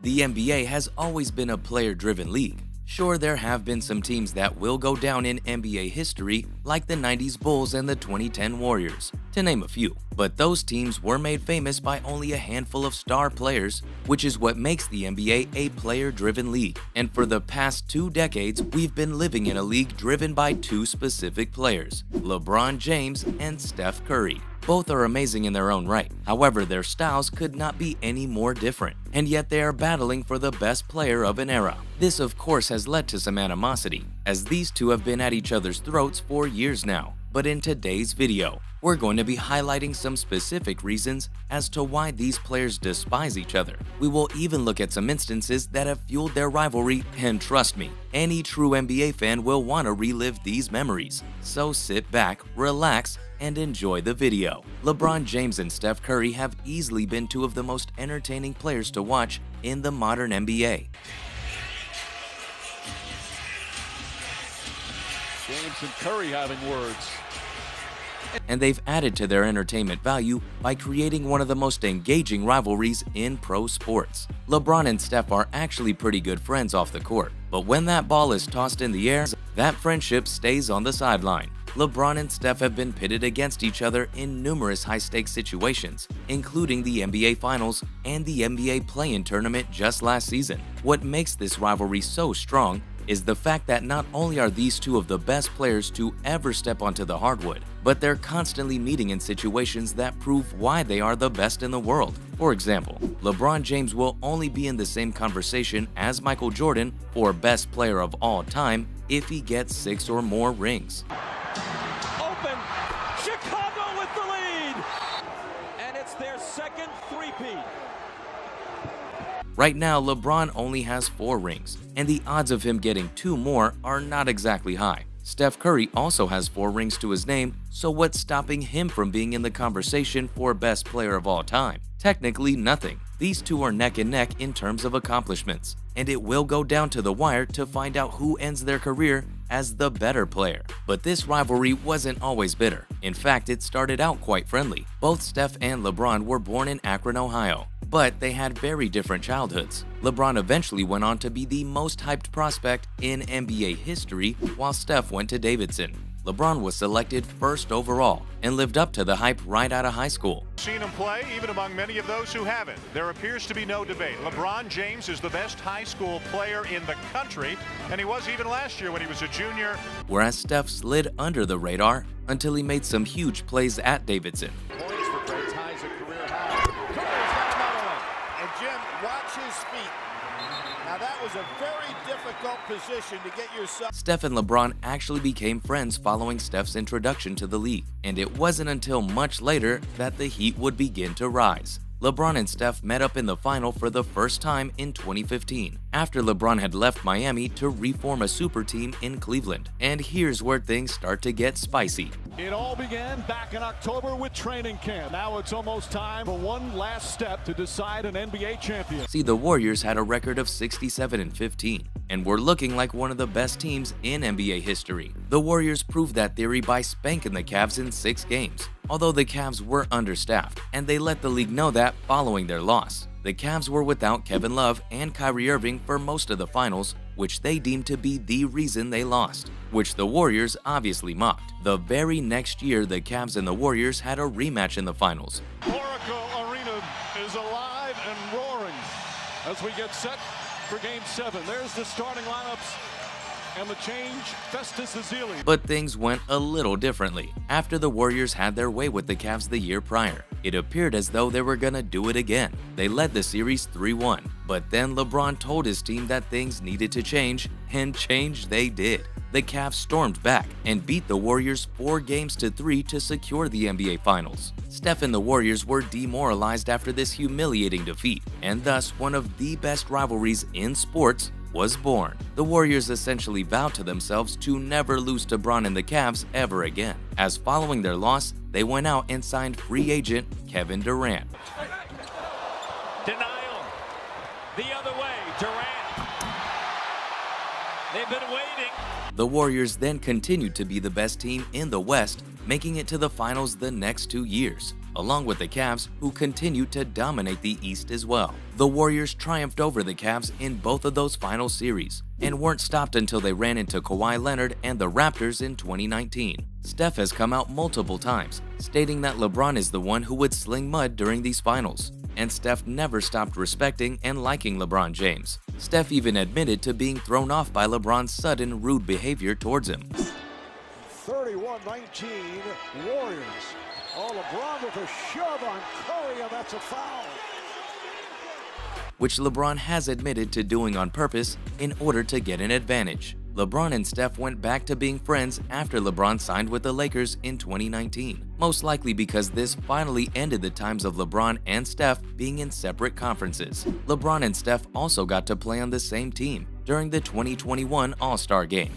The NBA has always been a player-driven league. Sure, there have been some teams that will go down in NBA history, like the 90s Bulls and the 2010 Warriors, to name a few. But those teams were made famous by only a handful of star players, which is what makes the NBA a player-driven league. And for the past 2 decades, we've been living in a league driven by 2 specific players, LeBron James and Steph Curry. Both are amazing in their own right. However, their styles could not be any more different, and yet they are battling for the best player of an era. This, of course, has led to some animosity, as these two have been at each other's throats for years now. But in today's video, we're going to be highlighting some specific reasons as to why these players despise each other. We will even look at some instances that have fueled their rivalry, and trust me, any true NBA fan will want to relive these memories. So sit back, relax, and enjoy the video. LeBron James and Steph Curry have easily been 2 of the most entertaining players to watch in the modern NBA. James and Curry having words. And they've added to their entertainment value by creating one of the most engaging rivalries in pro sports. LeBron and Steph are actually pretty good friends off the court, but when that ball is tossed in the air, that friendship stays on the sideline. LeBron and Steph have been pitted against each other in numerous high-stakes situations, including the NBA Finals and the NBA Play-In Tournament just last season. What makes this rivalry so strong is the fact that not only are these 2 of the best players to ever step onto the hardwood, but they're constantly meeting in situations that prove why they are the best in the world. For example, LeBron James will only be in the same conversation as Michael Jordan for best player of all time if he gets 6 or more rings. Open. Chicago with the lead. And it's their second three-peat. Right now, LeBron only has 4 rings, and the odds of him getting 2 more are not exactly high. Steph Curry also has 4 rings to his name, so what's stopping him from being in the conversation for best player of all time? Technically nothing. These 2 are neck and neck in terms of accomplishments, and it will go down to the wire to find out who ends their career as the better player. But this rivalry wasn't always bitter. In fact, it started out quite friendly. Both Steph and LeBron were born in Akron, Ohio, but they had very different childhoods. LeBron eventually went on to be the most hyped prospect in NBA history, while Steph went to Davidson. LeBron was selected first overall and lived up to the hype right out of high school. Seen him play, even among many of those who haven't. There appears to be no debate. LeBron James is the best high school player in the country, and he was even last year when he was a junior. Whereas Steph slid under the radar until he made some huge plays at Davidson. Points for Brett ties a career high. Curry's got another one. And Jim, watch his feet. Now that was a very difficult position to get yourself. Steph and LeBron actually became friends following Steph's introduction to the league, and it wasn't until much later that the heat would begin to rise. LeBron and Steph met up in the final for the first time in 2015, after LeBron had left Miami to reform a super team in Cleveland. And here's where things start to get spicy. It all began back in October with training camp. Now it's almost time for one last step to decide an NBA champion. See, the Warriors had a record of 67-15, and were looking like one of the best teams in NBA history. The Warriors proved that theory by spanking the Cavs in 6 games, although the Cavs were understaffed, and they let the league know that following their loss. The Cavs were without Kevin Love and Kyrie Irving for most of the finals, which they deemed to be the reason they lost, which the Warriors obviously mocked. The very next year, the Cavs and the Warriors had a rematch in the finals. Oracle Arena is alive and roaring as we get set for Game 7. There's the starting lineups and the change, Festus Ezeli. But things went a little differently. After the Warriors had their way with the Cavs the year prior, it appeared as though they were gonna do it again. They led the series 3-1, but then LeBron told his team that things needed to change, and change they did. The Cavs stormed back and beat the Warriors 4-3 to secure the NBA Finals. Steph and the Warriors were demoralized after this humiliating defeat, and thus one of the best rivalries in sports was born. The Warriors essentially vowed to themselves to never lose to Bron and the Cavs ever again, as following their loss, they went out and signed free agent Kevin Durant. Denial. The other way, Durant. They've been waiting. The Warriors then continued to be the best team in the West, making it to the finals the next 2 years, along with the Cavs, who continued to dominate the East as well. The Warriors triumphed over the Cavs in both of those final series, and weren't stopped until they ran into Kawhi Leonard and the Raptors in 2019. Steph has come out multiple times, stating that LeBron is the one who would sling mud during these finals, and Steph never stopped respecting and liking LeBron James. Steph even admitted to being thrown off by LeBron's sudden rude behavior towards him. 31-19 Warriors. Oh, LeBron with a shove on Curry, and that's a foul. Which LeBron has admitted to doing on purpose in order to get an advantage. LeBron and Steph went back to being friends after LeBron signed with the Lakers in 2019, most likely because this finally ended the times of LeBron and Steph being in separate conferences. LeBron and Steph also got to play on the same team during the 2021 All-Star Game.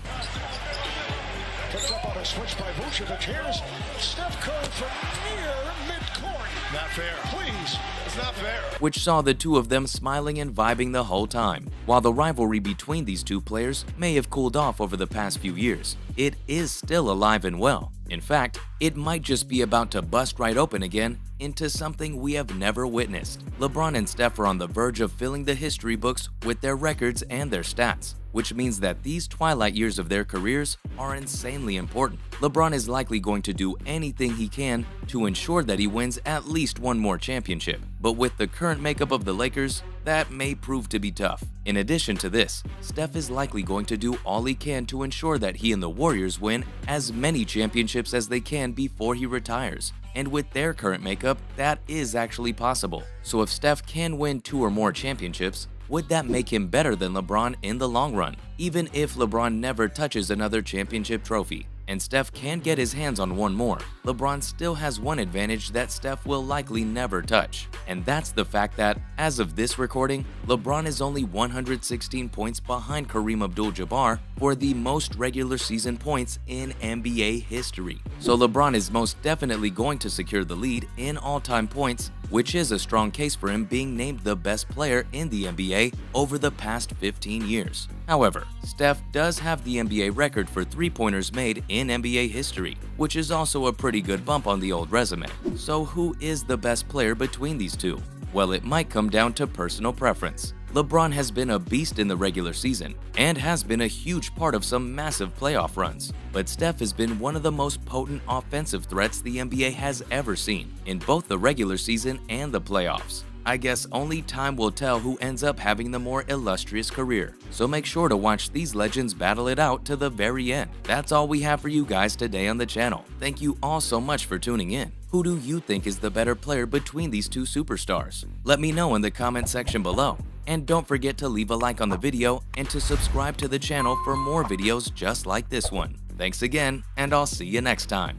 Picked up on a switch by Vucevic. Here's Steph Curry from near midcourt. Not fair. Please. It's not fair. Which saw the two of them smiling and vibing the whole time. While the rivalry between these two players may have cooled off over the past few years, it is still alive and well. In fact, it might just be about to bust right open again into something we have never witnessed. LeBron and Steph are on the verge of filling the history books with their records and their stats, which means that these twilight years of their careers are insanely important. LeBron is likely going to do anything he can to ensure that he wins at least one more championship, but with the current makeup of the Lakers, that may prove to be tough. In addition to this, Steph is likely going to do all he can to ensure that he and the Warriors win as many championships as they can before he retires. And with their current makeup, that is actually possible. So if Steph can win 2 or more championships, would that make him better than LeBron in the long run? Even if LeBron never touches another championship trophy, and Steph can get his hands on one more, LeBron still has one advantage that Steph will likely never touch. And that's the fact that, as of this recording, LeBron is only 116 points behind Kareem Abdul-Jabbar for the most regular season points in NBA history. So LeBron is most definitely going to secure the lead in all-time points, which is a strong case for him being named the best player in the NBA over the past 15 years. However, Steph does have the NBA record for three-pointers made in NBA history, which is also a pretty good bump on the old resume. So who is the best player between these two? Well, it might come down to personal preference. LeBron has been a beast in the regular season and has been a huge part of some massive playoff runs. But Steph has been one of the most potent offensive threats the NBA has ever seen in both the regular season and the playoffs. I guess only time will tell who ends up having the more illustrious career. So make sure to watch these legends battle it out to the very end. That's all we have for you guys today on the channel. Thank you all so much for tuning in. Who do you think is the better player between these two superstars? Let me know in the comment section below. And don't forget to leave a like on the video and to subscribe to the channel for more videos just like this one. Thanks again, and I'll see you next time.